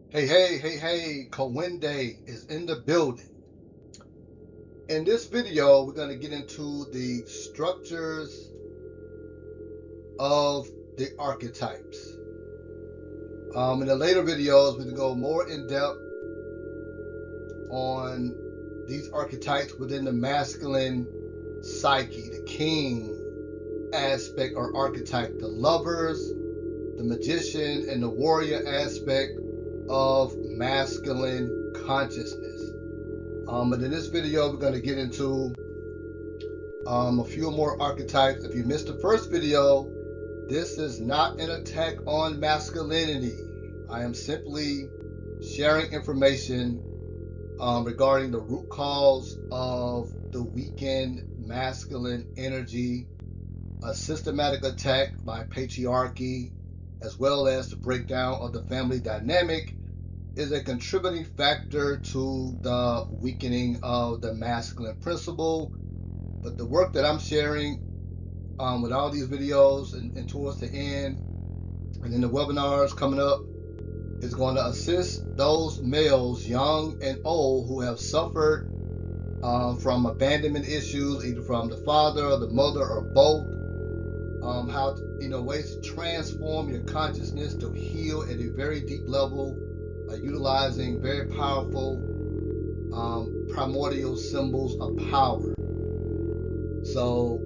Hey, Kawende is in the building. In this video, we're going to get into the structures of the archetypes. In the later videos, we're going to go more in depth on these archetypes within the masculine psyche, the king aspect or archetype, the lovers, the magician, and the warrior aspect of masculine consciousness. But in this video, we're going to get into a few more archetypes. If you missed the first video, this is not an attack on masculinity. I am simply sharing information regarding the root cause of the weakened masculine energy, a systematic attack by patriarchy, as well as the breakdown of the family dynamic is a contributing factor to the weakening of the masculine principle. But the work that I'm sharing with all these videos and towards the end, and in the webinars coming up, is going to assist those males, young and old, who have suffered from abandonment issues, either from the father or the mother or both. How ways to transform your consciousness to heal at a very deep level by utilizing very powerful primordial symbols of power. So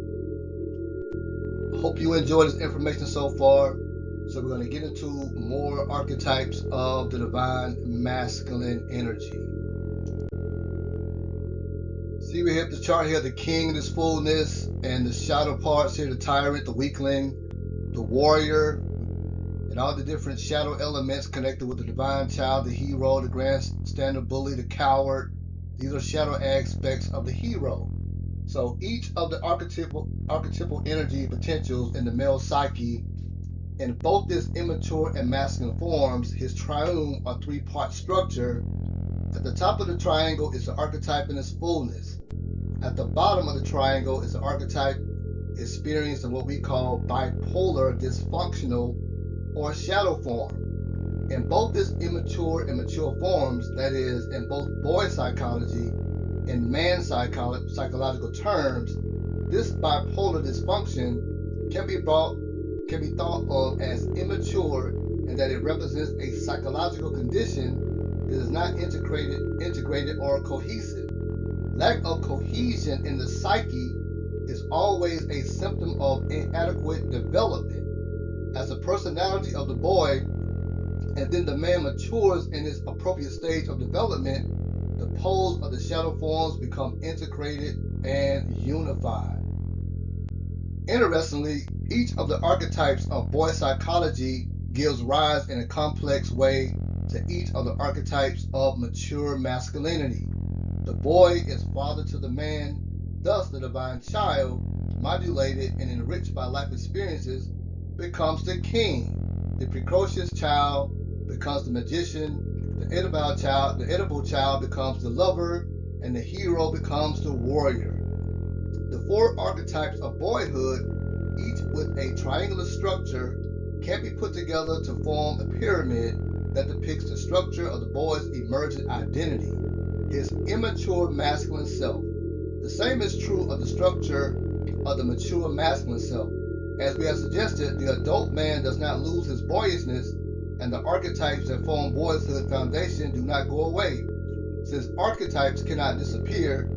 hope you enjoy this information so far. So we're going to get into more archetypes of the divine masculine energy. See, we have the chart here, the king in his fullness, and the shadow parts here, the tyrant, the weakling, the warrior, and all the different shadow elements connected with the divine child, the hero, the grand standard bully, the coward. These are shadow aspects of the hero. So each of the archetypal energy potentials in the male psyche, in both this immature and masculine forms, his triune or three-part structure. At the top of the triangle is the archetype in its fullness. At the bottom of the triangle is the archetype experiencing what we call bipolar, dysfunctional, or shadow form. In both this immature and mature forms, that is, in both boy psychology and man psychological terms, this bipolar dysfunction can be thought of as immature, and that it represents a psychological condition that is not integrated or cohesive. Lack of cohesion in the psyche is always a symptom of inadequate development. As the personality of the boy and then the man matures in its appropriate stage of development, the poles of the shadow forms become integrated and unified. Interestingly, each of the archetypes of boy psychology gives rise in a complex way to each of the archetypes of mature masculinity. The boy is father to the man, thus the divine child, modulated and enriched by life experiences, becomes the king. The precocious child becomes the magician, the edible child becomes the lover, and the hero becomes the warrior. The four archetypes of boyhood, each with a triangular structure, can be put together to form a pyramid that depicts the structure of the boy's emergent identity, his immature masculine self. The same is true of the structure of the mature masculine self. As we have suggested, the adult man does not lose his boyishness, and the archetypes that form boyhood foundation do not go away. Since archetypes cannot disappear,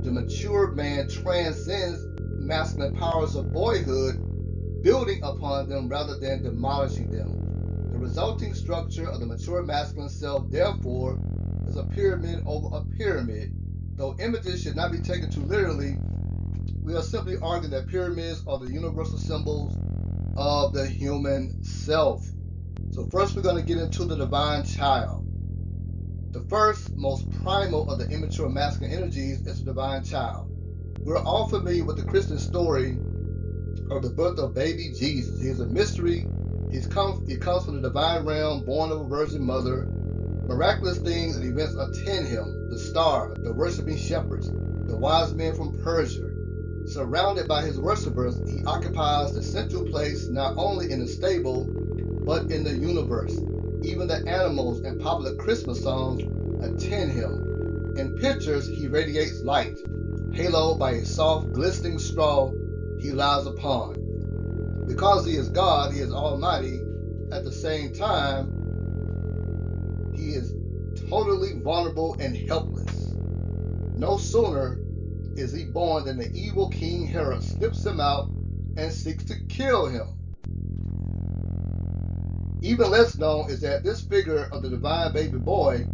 the mature man transcends masculine powers of boyhood, building upon them rather than demolishing them. The resulting structure of the mature masculine self, therefore, is a pyramid over a pyramid. Though images should not be taken too literally, we are simply arguing that pyramids are the universal symbols of the human self. So first we're going to get into the divine child. The first, most primal of the immature masculine energies is the divine child. We're all familiar with the Christian story of the birth of baby Jesus. He is a mystery. He comes from the divine realm, born of a virgin mother. Miraculous things and events attend him: the star, the worshiping shepherds, the wise men from Persia. Surrounded by his worshippers, he occupies the central place not only in the stable, but in the universe. Even the animals and popular Christmas songs attend him. In pictures, he radiates light, haloed by a soft, glistening straw he lies upon. Because he is God, he is almighty. At the same time, he is totally vulnerable and helpless. No sooner is he born than the evil King Herod snips him out and seeks to kill him. Even less known is that this figure of the divine baby boy,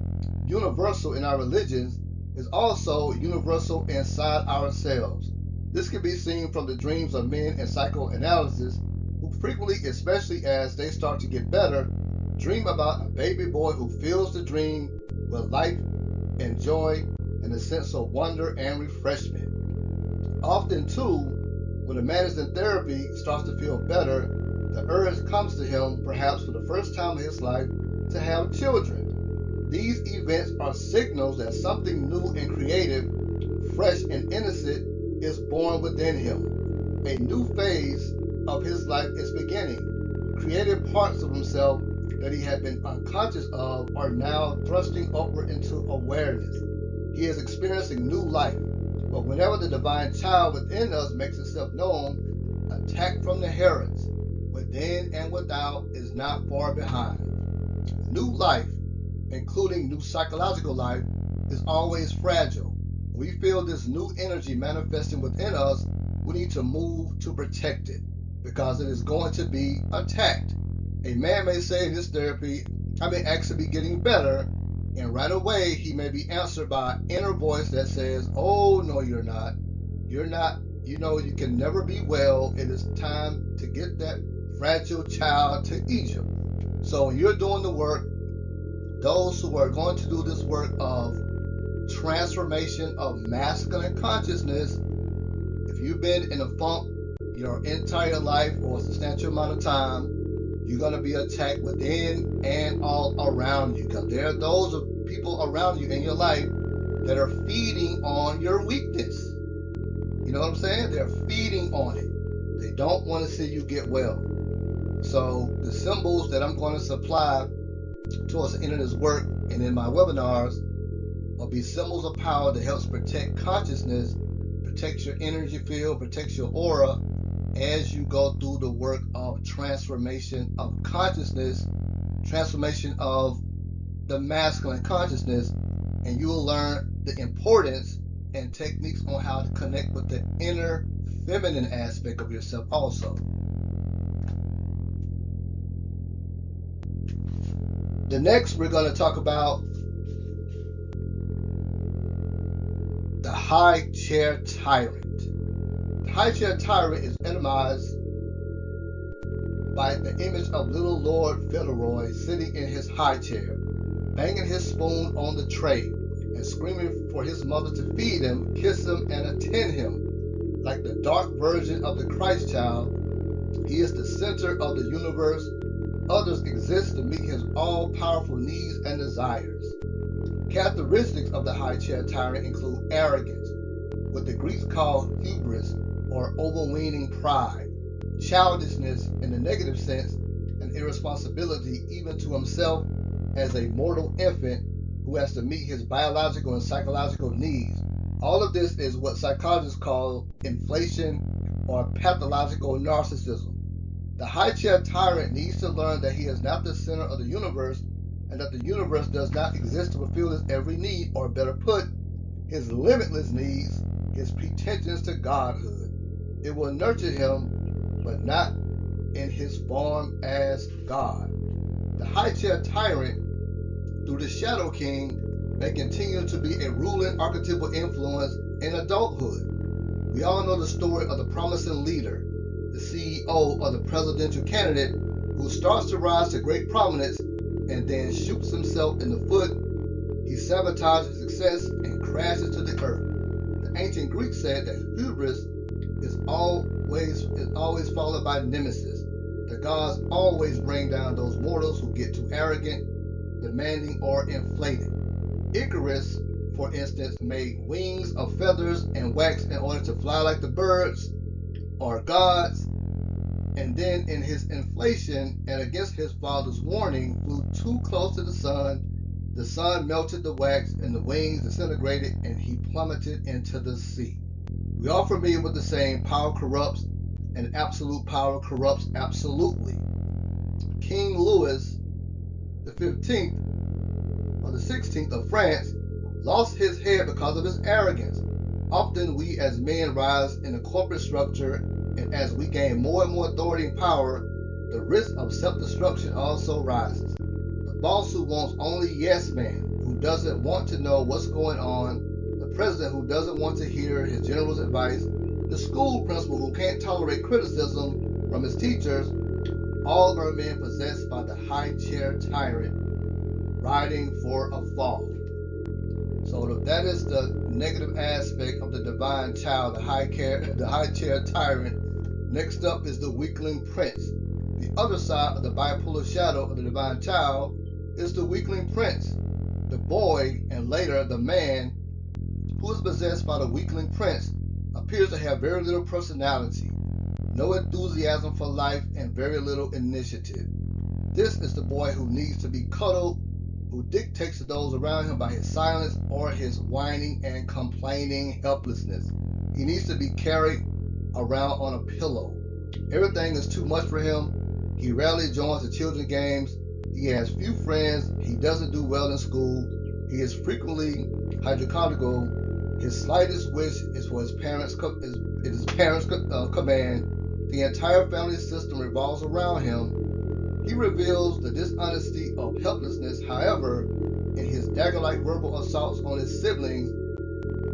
universal in our religions, is also universal inside ourselves. This can be seen from the dreams of men in psychoanalysis who frequently, especially as they start to get better, dream about a baby boy who fills the dream with life and joy and a sense of wonder and refreshment. Often too, when a man is in therapy starts to feel better, the urge comes to him, perhaps for the first time in his life, to have children. These events are signals that something new and creative, fresh and innocent is born within him. A new phase of his life is beginning. Creative parts of himself that he had been unconscious of are now thrusting upward into awareness. He is experiencing new life. But whenever the divine child within us makes itself known, attack from the Herods, within and without, is not far behind. New life, including new psychological life, is always fragile. When we feel this new energy manifesting within us, we need to move to protect it, because it is going to be attacked. A man may say in his therapy, I may actually be getting better, and right away he may be answered by an inner voice that says, oh, no, you're not. You're not. You know, you can never be well. It is time to get that fragile child to Egypt. So when you're doing the work, those who are going to do this work of transformation of masculine consciousness, if you've been in a funk your entire life or a substantial amount of time, you're going to be attacked within and all around you, because there are those people around you in your life that are feeding on your weakness. You know what I'm saying? They're feeding on it. They don't want to see you get well. So the symbols that I'm going to supply towards the end of this work and in my webinars will be symbols of power that helps protect consciousness, protects your energy field, protects your aura as you go through the work of transformation of consciousness, transformation of the masculine consciousness, and you will learn the importance and techniques on how to connect with the inner feminine aspect of yourself also. The next, we're going to talk about the high chair tyrant. The high chair tyrant is epitomized by the image of little Lord Fauntleroy sitting in his high chair, banging his spoon on the tray and screaming for his mother to feed him, kiss him, and attend him. Like the dark version of the Christ child, he is the center of the universe. Others exist to meet his all-powerful needs and desires. Characteristics of the high chair tyrant include arrogance, what the Greeks call hubris or overweening pride, childishness in the negative sense, and irresponsibility even to himself as a mortal infant who has to meet his biological and psychological needs. All of this is what psychologists call inflation or pathological narcissism. The high chair tyrant needs to learn that he is not the center of the universe and that the universe does not exist to fulfill his every need, or better put, his limitless needs, his pretensions to godhood. It will nurture him, but not in his form as God. The high chair tyrant, through the Shadow King, may continue to be a ruling archetypal influence in adulthood. We all know the story of the promising leader, the CEO or the presidential candidate who starts to rise to great prominence and then shoots himself in the foot. He sabotages success and crashes to the earth. The ancient Greeks said that hubris is always followed by nemesis. The gods always bring down those mortals who get too arrogant, demanding, or inflated. Icarus, for instance, made wings of feathers and wax in order to fly like the birds or gods, and then in his inflation and against his father's warning, flew too close to the sun. The sun melted the wax, and the wings disintegrated, and he plummeted into the sea. We are familiar with the saying, power corrupts, and absolute power corrupts absolutely. King Louis the 15th or the 16th of France lost his head because of his arrogance. Often we as men rise in a corporate structure, and as we gain more and more authority and power, the risk of self-destruction also rises. The boss who wants only yes man, who doesn't want to know what's going on, the president who doesn't want to hear his general's advice, the school principal who can't tolerate criticism from his teachers, all are men possessed by the high chair tyrant, riding for a fall. So that is the negative aspect of the divine child, the high chair tyrant. Next up is the weakling prince. The other side of the bipolar shadow of the divine child is the weakling prince, the boy, and later the man who is possessed by the weakling prince appears to have very little personality, no enthusiasm for life, and very little initiative. This is the boy who needs to be cuddled, who dictates to those around him by his silence or his whining and complaining helplessness. He needs to be carried around on a pillow. Everything is too much for him. He rarely joins the children's games. He has few friends. He doesn't do well in school. He is frequently hypochondriacal. His slightest wish is for his parents' command. The entire family system revolves around him. He reveals the dishonesty of helplessness. However, in his dagger-like verbal assaults on his siblings,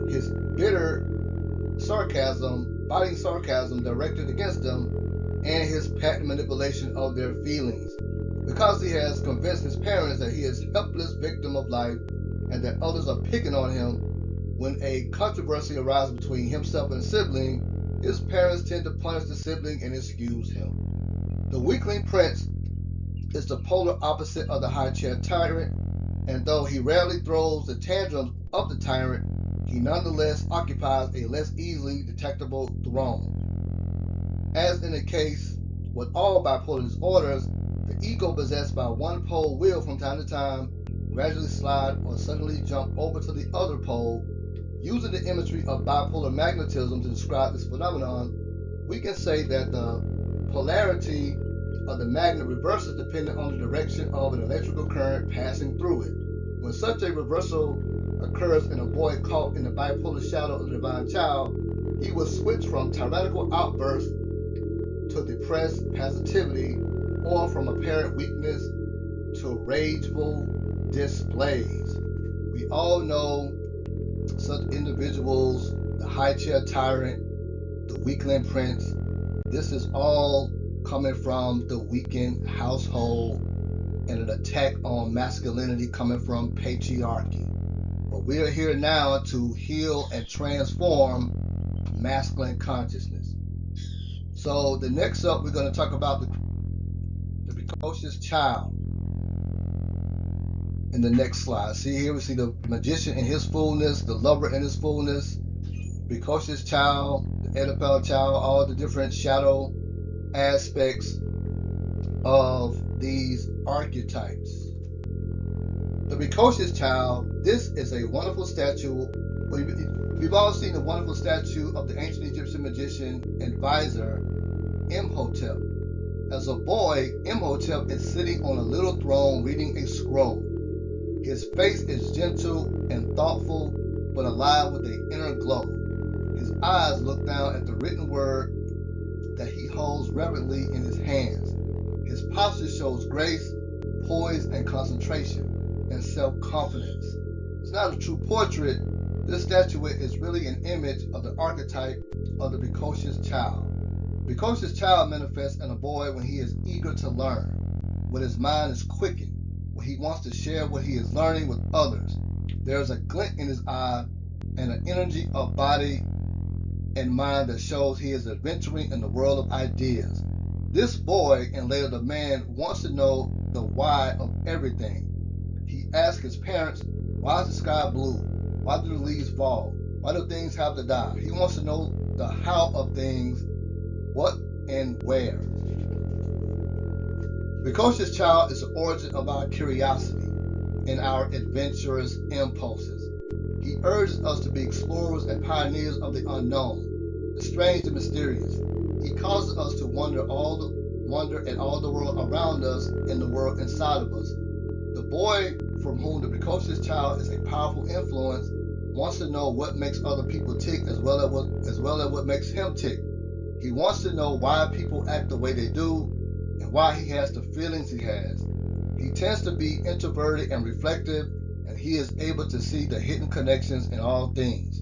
his bitter sarcasm, biting sarcasm directed against them, and his patent manipulation of their feelings. Because he has convinced his parents that he is a helpless victim of life and that others are picking on him, when a controversy arises between himself and a sibling, his parents tend to punish the sibling and excuse him. The weakling prince is the polar opposite of the high chair tyrant, and though he rarely throws the tantrums of the tyrant, he nonetheless occupies a less easily detectable throne. As in the case with all bipolar disorders, the ego possessed by one pole will from time to time gradually slide or suddenly jump over to the other pole. Using the imagery of bipolar magnetism to describe this phenomenon, we can say that the polarity of the magnet reverses depending on the direction of an electrical current passing through it. When such a reversal occurs in a boy caught in the bipolar shadow of the divine child, he will switch from tyrannical outbursts to depressed passivity, or from apparent weakness to rageful displays. We all know such individuals, the high chair tyrant, the weakling prince. This is all coming from the weakened household and an attack on masculinity coming from patriarchy. But we are here now to heal and transform masculine consciousness. So the next up, we're going to talk about the precocious child in the next slide. See here, we see the magician in his fullness, the lover in his fullness, precocious child, the Oedipal child, all the different shadow aspects of these archetypes. The precocious child, this is a wonderful statue. We've all seen the wonderful statue of the ancient Egyptian magician and advisor, Imhotep. As a boy, Imhotep is sitting on a little throne reading a scroll. His face is gentle and thoughtful, but alive with an inner glow. His eyes look down at the written word that he holds reverently in his hands. His posture shows grace, poise, and concentration, and self-confidence. It's not a true portrait. This statuette is really an image of the archetype of the precocious child. The precocious child manifests in a boy when he is eager to learn, when his mind is quickened, when he wants to share what he is learning with others. There is a glint in his eye and an energy of body and mind that shows he is adventuring in the world of ideas. This boy, and later the man, wants to know the why of everything. He asks his parents, why is the sky blue? Why do the leaves fall? Why do things have to die? He wants to know the how of things, what and where. Precocious child is the origin of our curiosity and our adventurous impulses. He urges us to be explorers and pioneers of the unknown, the strange and mysterious. He causes us to wonder at all the world around us and the world inside of us. The boy from whom the precocious child is a powerful influence wants to know what makes other people tick as well as what makes him tick. He wants to know why people act the way they do and why he has the feelings he has. He tends to be introverted and reflective, and he is able to see the hidden connections in all things.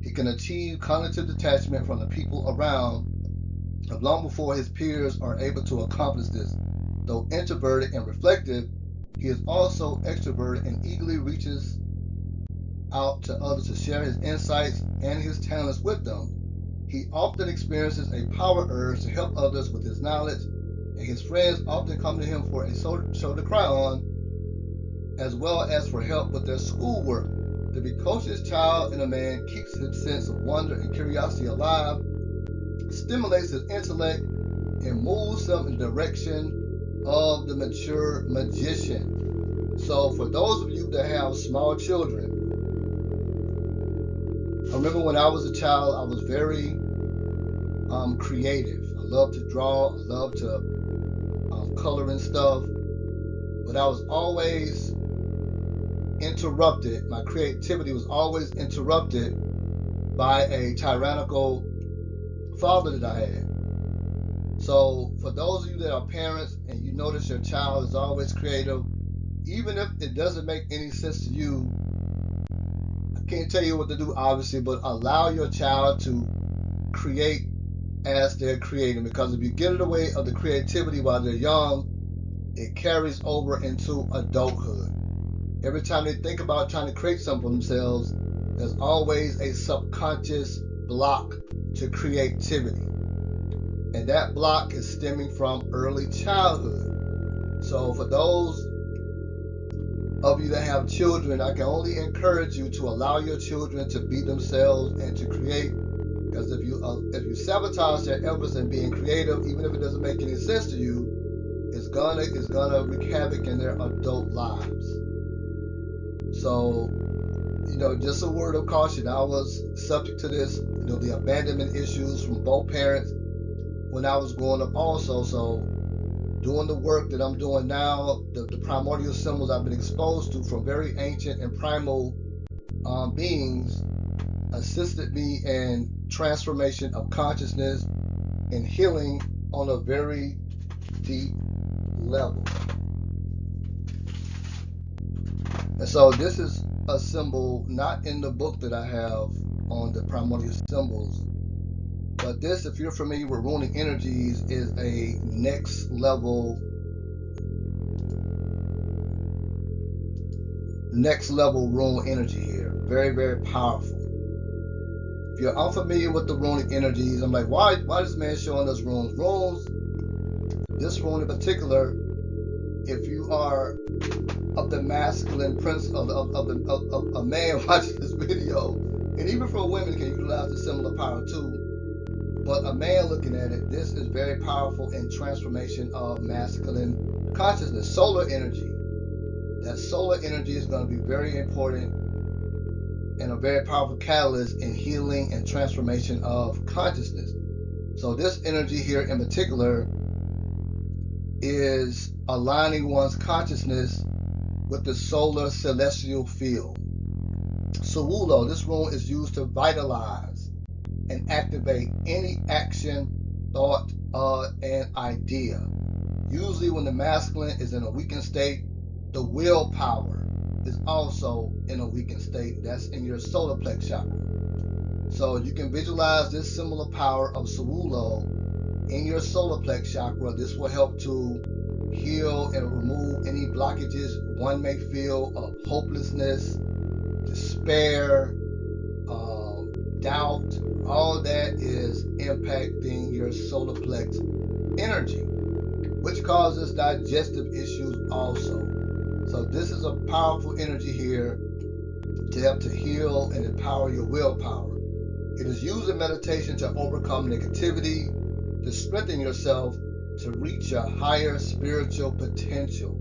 He can achieve cognitive detachment from the people around long before his peers are able to accomplish this. Though introverted and reflective, he is also extroverted and eagerly reaches out to others to share his insights and his talents with them. He often experiences a power urge to help others with his knowledge, and his friends often come to him for a shoulder to cry on, as well as for help with their schoolwork. The precocious child in a man keeps his sense of wonder and curiosity alive, stimulates his intellect, and moves him in the direction of the mature magician. So for those of you that have small children, I remember when I was a child, I was very creative. I loved to draw, I loved to color and stuff, but I was always interrupted. My creativity was always interrupted by a tyrannical father that I had. So for those of you that are parents and you notice your child is always creative, even if it doesn't make any sense to you, I can't tell you what to do obviously, but allow your child to create as they're creating, because if you get in the way of the creativity while they're young, it carries over into adulthood. Every time they think about trying to create something for themselves, there's always a subconscious block to creativity. And that block is stemming from early childhood. So for those of you that have children, I can only encourage you to allow your children to be themselves and to create. Because if you sabotage their efforts in being creative, even if it doesn't make any sense to you, it's gonna wreak havoc in their adult lives. So, just a word of caution. I was subject to this, the abandonment issues from both parents when I was growing up also. So doing the work that I'm doing now, the primordial symbols I've been exposed to from very ancient and primal beings assisted me in transformation of consciousness and healing on a very deep level. And so this is a symbol not in the book that I have on the primordial symbols, but this, if you're familiar with runic energies, is a next level rune energy here. Very, very powerful. If you're unfamiliar with the runic energies, I'm like, why is this man showing us runes? Runes, this rune in particular, if you are of the masculine prince of a man watching this video, and even for women can utilize the similar power too, but a man looking at it, this is very powerful in transformation of masculine consciousness. Solar energy. That solar energy is going to be very important and a very powerful catalyst in healing and transformation of consciousness. So this energy here in particular is aligning one's consciousness with the solar celestial field. Sowulo, this rune is used to vitalize and activate any action, thought, and idea. Usually when the masculine is in a weakened state, the willpower is also in a weakened state. That's in your solar plex chakra. So you can visualize this similar power of Sowulo in your solar plex chakra. This will help to heal and remove any blockages one may feel of hopelessness, despair, doubt. All that is impacting your solar plex energy, which causes digestive issues also. So this is a powerful energy here to help to heal and empower your willpower. It is used in meditation to overcome negativity, to strengthen yourself, to reach your higher spiritual potential.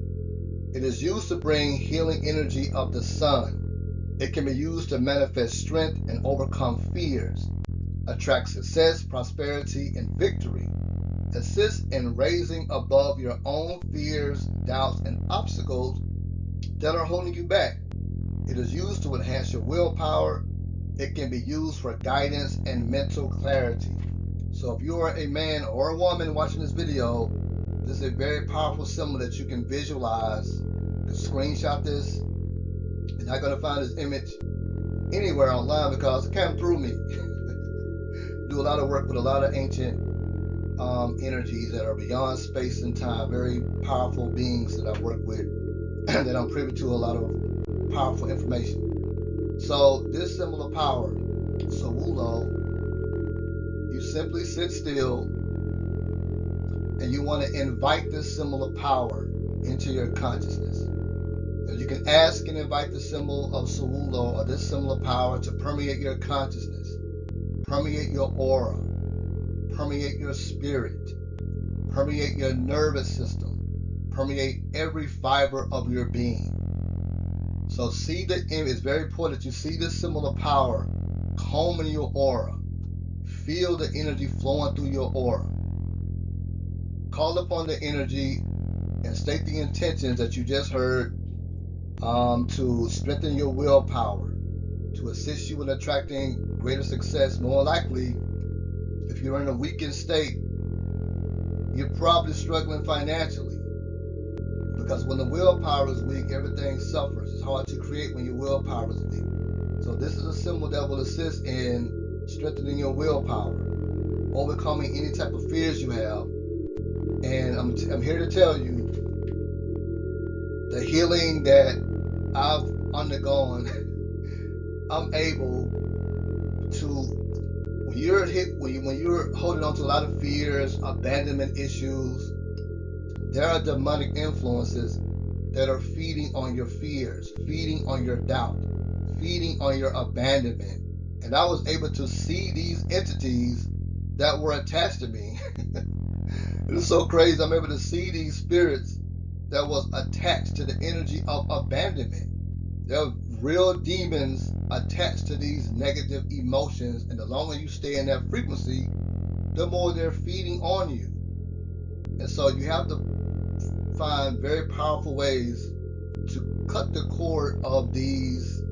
It is used to bring healing energy of the sun. It can be used to manifest strength and overcome fears, attract success, prosperity, and victory, assist in raising above your own fears, doubts, and obstacles that are holding you back. It is used to enhance your willpower. It can be used for guidance and mental clarity. So if you are a man or a woman watching this video, this is a very powerful symbol that you can visualize. You can screenshot this. You're not going to find this image anywhere online because it came through me. Do a lot of work with a lot of ancient energies that are beyond space and time, very powerful beings that I work with, that I'm privy to a lot of powerful information. So this symbol of power, Sowulo, you simply sit still and you want to invite this symbol of power into your consciousness. Now you can ask and invite the symbol of Sowulo or this symbol of power to permeate your consciousness, permeate your aura, permeate your spirit, permeate your nervous system, permeate every fiber of your being. So see the image. It's very important that you see this symbol of power combing your aura. Feel the energy flowing through your aura. Call upon the energy and state the intentions that you just heard to strengthen your willpower, to assist you in attracting greater success. More likely, if you're in a weakened state, you're probably struggling financially. Because when the willpower is weak, everything suffers. It's hard to create when your willpower is weak. So this is a symbol that will assist in strengthening your willpower, overcoming any type of fears you have. And I'm here to tell you the healing that I've undergone. I'm able to, when you're holding on to a lot of fears, abandonment issues, there are demonic influences that are feeding on your fears, feeding on your doubt, feeding on your abandonment. And I was able to see these entities that were attached to me. It was so crazy. I'm able to see these spirits that was attached to the energy of abandonment. There are real demons attached to these negative emotions. And the longer you stay in that frequency, the more they're feeding on you. And so you have to find very powerful ways to cut the cord of these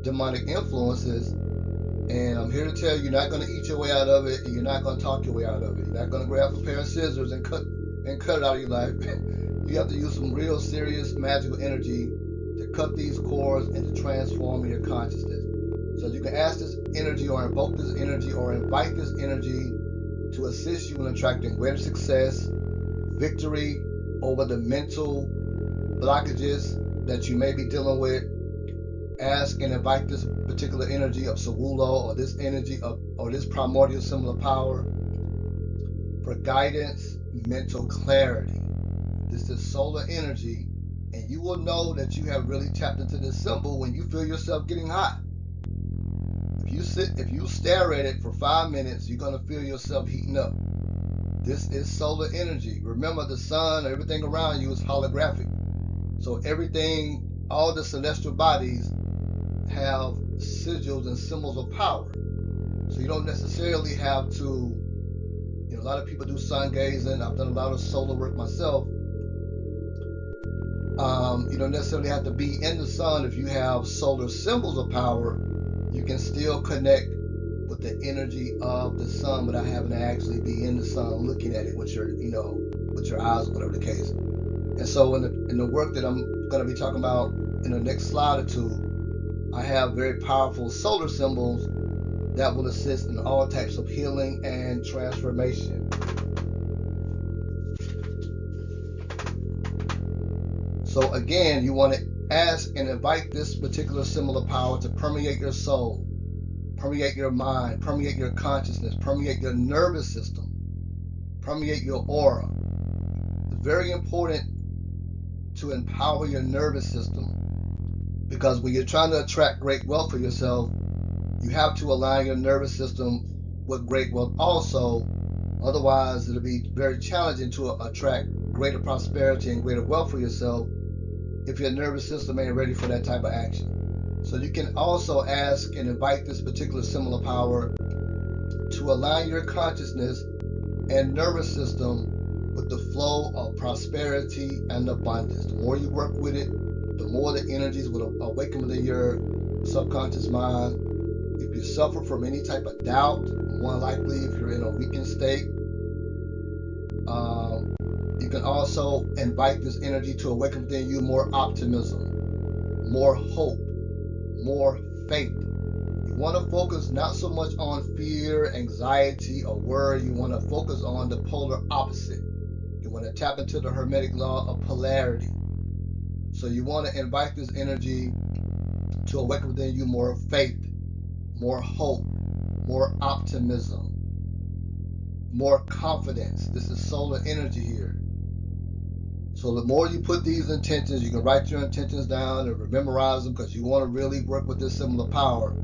demonic influences. And I'm here to tell you, you're not going to eat your way out of it, and you're not going to talk your way out of it. You're not going to grab a pair of scissors and cut it out of your life. You have to use some real serious magical energy to cut these cords and to transform your consciousness. So you can ask this energy or invoke this energy or invite this energy to assist you in attracting greater success, victory over the mental blockages that you may be dealing with. Ask and invite this particular energy of Sowulo or this energy of, or this primordial symbol of power for guidance, mental clarity. This is solar energy, and you will know that you have really tapped into this symbol when you feel yourself getting hot. If you stare at it for 5 minutes, you're going to feel yourself heating up. This is solar energy. Remember, the sun, everything around you is holographic. So everything, all the celestial bodies have sigils and symbols of power. So you don't necessarily have to, a lot of people do sun gazing. I've done a lot of solar work myself. You don't necessarily have to be in the sun. If you have solar symbols of power, you can still connect with the energy of the sun without having to actually be in the sun looking at it with your, with your eyes or whatever the case. And so in the work that I'm going to be talking about in the next slide or two, I have very powerful solar symbols that will assist in all types of healing and transformation. So again, you want to ask and invite this particular symbol of power to permeate your soul, permeate your mind, permeate your consciousness, permeate your nervous system, permeate your aura. It's very important to empower your nervous system, because when you're trying to attract great wealth for yourself, you have to align your nervous system with great wealth also, Otherwise, it'll be very challenging to attract greater prosperity and greater wealth for yourself if your nervous system ain't ready for that type of action. So you can also ask and invite this particular symbol of power to align your consciousness and nervous system with the flow of prosperity and abundance. The more you work with it, the more the energies will awaken within your subconscious mind. If you suffer from any type of doubt, more likely if you're in a weakened state, you can also invite this energy to awaken within you more optimism, more hope, more faith. You want to focus not so much on fear, anxiety, or worry. You want to focus on the polar opposite. You want to tap into the Hermetic law of polarity. So you want to invite this energy to awaken within you more faith, more hope, more optimism, more confidence. This is solar energy here. So the more you put these intentions, you can write your intentions down and memorize them because you want to really work with this symbol of power.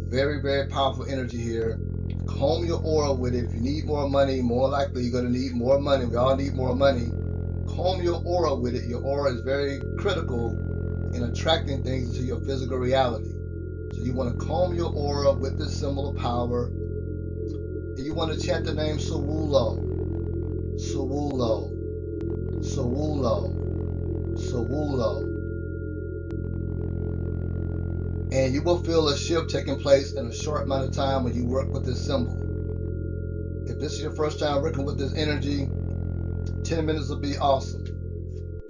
Very, very powerful energy here. Comb your aura with it. If you need more money, more likely you're going to need more money. We all need more money. Comb your aura with it. Your aura is very critical in attracting things into your physical reality. So you want to comb your aura with this symbol of power. And you want to chant the name Sowulo. Sowulo. Sowulo. Sowulo. And you will feel a shift taking place in a short amount of time when you work with this symbol. If this is your first time working with this energy, 10 minutes will be awesome.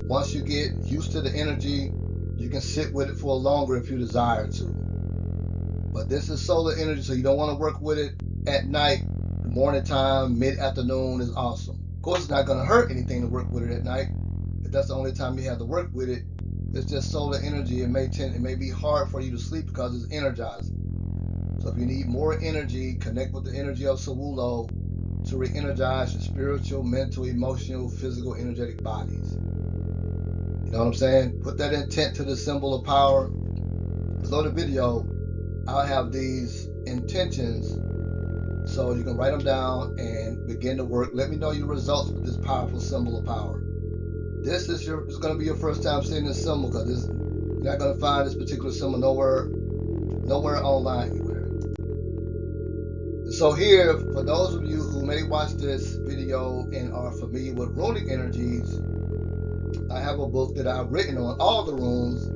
Once you get used to the energy, you can sit with it for longer if you desire to. But this is solar energy, so you don't want to work with it at night. The morning time, mid-afternoon is awesome. Of course, it's not going to hurt anything to work with it at night. If that's the only time you have to work with it, it's just solar energy. It may be hard for you to sleep because it's energizing. So if you need more energy, connect with the energy of Sowulo to re-energize your spiritual, mental, emotional, physical, energetic bodies. You know what I'm saying? Put that intent to the symbol of power. Below the video, I'll have these intentions so you can write them down and begin to work. Let me know your results with this powerful symbol of power. This is going to be your first time seeing this symbol because you're not going to find this particular symbol nowhere online anywhere. So here, for those of you who may watch this video and are familiar with runic energies, I have a book that I've written on all the runes,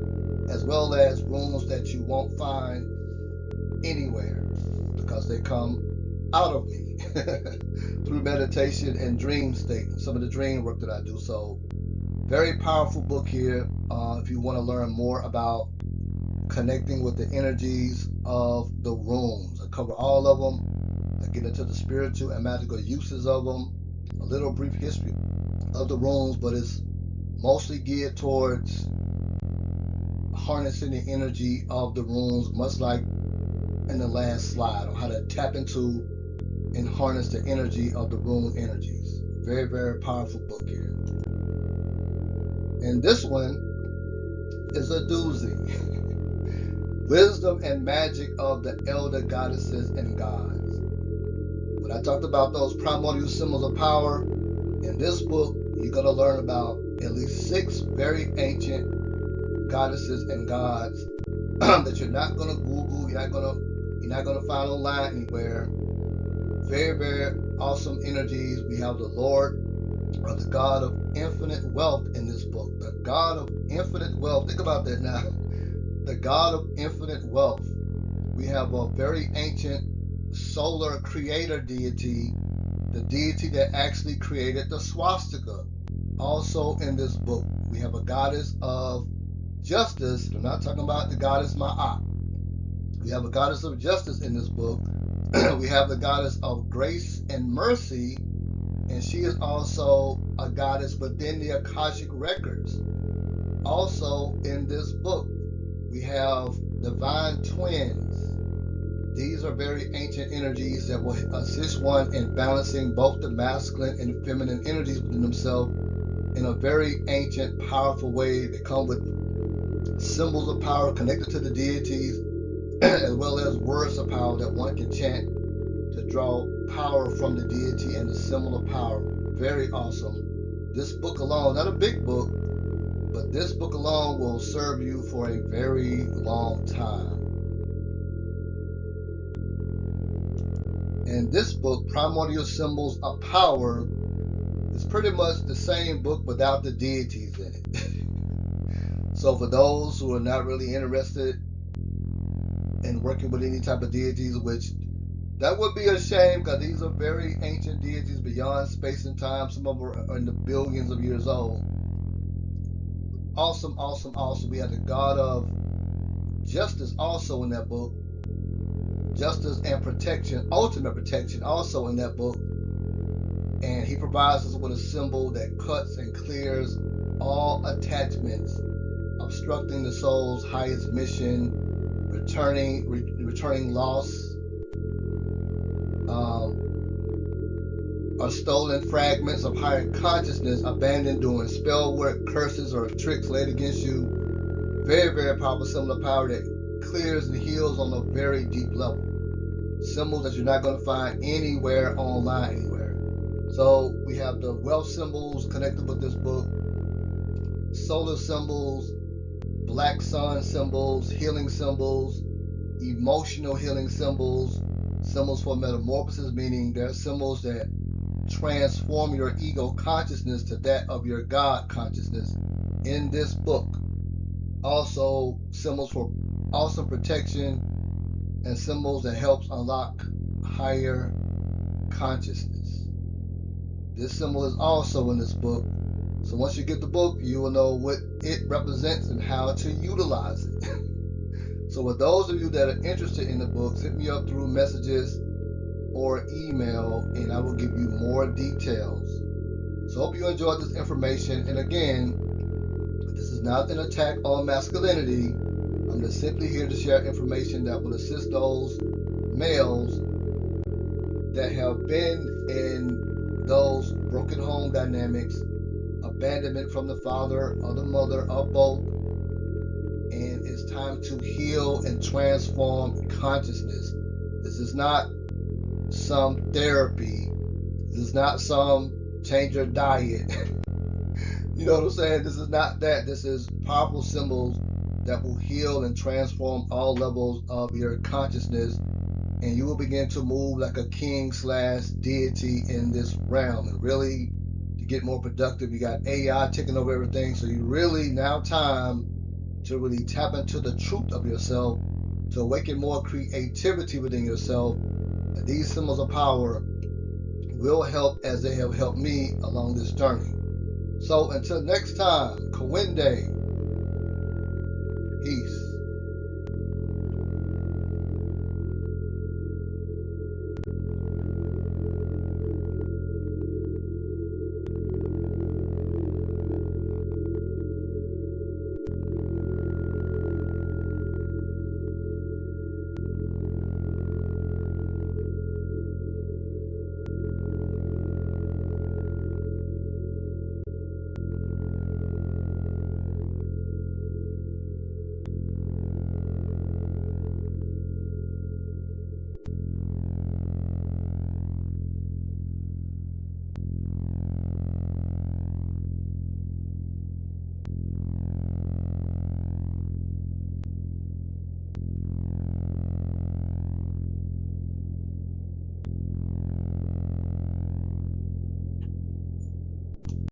as well as runes that you won't find anywhere because they come out of me through meditation and dream state, some of the dream work that I do. So very powerful book here if you want to learn more about connecting with the energies of the runes. I cover all of them. I get into the spiritual and magical uses of them, a little brief history of the runes, but it's mostly geared towards harnessing the energy of the runes, much like in the last slide on how to tap into and harness the energy of the rune energies. Very, very powerful book here. And this one is a doozy. Wisdom and magic of the elder goddesses and gods. When I talked about those primordial symbols of power, in this book, you're going to learn about at least 6 very ancient goddesses and gods that you're not going to Google, you're not going to find online anywhere. Very, very awesome energies. We have the Lord or the God of infinite wealth in this book. The God of infinite wealth. Think about that now. The God of infinite wealth. We have a very ancient solar creator deity, the deity that actually created the swastika. Also in this book, we have a goddess of justice. I'm not talking about the goddess Ma'at. We have a goddess of justice in this book. We have the goddess of grace and mercy, and she is also a goddess within the Akashic records. Also in this book, we have divine twins. These are very ancient energies that will assist one in balancing both the masculine and feminine energies within themselves in a very ancient, powerful way. They come with symbols of power connected to the deities, as well as words of power that one can chant to draw power from the deity and the symbol of power. Very awesome. This book alone, not a big book, but this book alone will serve you for a very long time. And this book, Primordial Symbols of Power, is pretty much the same book without the deities in it. So for those who are not really interested in working with any type of deities, which that would be a shame, because these are very ancient deities beyond space and time. Some of them are in the billions of years old. Awesome, awesome, awesome. We have the God of Justice also in that book. Justice and protection, ultimate protection, also in that book. And he provides us with a symbol that cuts and clears all attachments, obstructing the soul's highest mission, returning loss, or stolen fragments of higher consciousness abandoned doing spell work, curses, or tricks laid against you. Very, very powerful symbol of power that clears and heals on a very deep level. Symbols that you're not going to find anywhere online, anywhere. So we have the wealth symbols connected with this book, solar symbols, black sun symbols, healing symbols, emotional healing symbols, symbols for metamorphosis, meaning they're symbols that transform your ego consciousness to that of your God consciousness in this book. Also symbols for awesome protection and symbols that helps unlock higher consciousness. This symbol is also in this book. So once you get the book, you will know what it represents and how to utilize it. So with those of you that are interested in the books, hit me up through messages or email and I will give you more details. So hope you enjoyed this information. And again, this is not an attack on masculinity. I'm just simply here to share information that will assist those males that have been in those broken home dynamics, abandonment from the father or the mother or both, and it's time to heal and transform consciousness. This is not some therapy. This is not some change your diet. You know what I'm saying? This is not that. This is powerful symbols that will heal and transform all levels of your consciousness, and you will begin to move like a king/deity in this realm. And really, to get more productive, you got AI taking over everything, so you really now time to really tap into the truth of yourself, to awaken more creativity within yourself. And these symbols of power will help as they have helped me along this journey. So until next time, Kawende. Peace.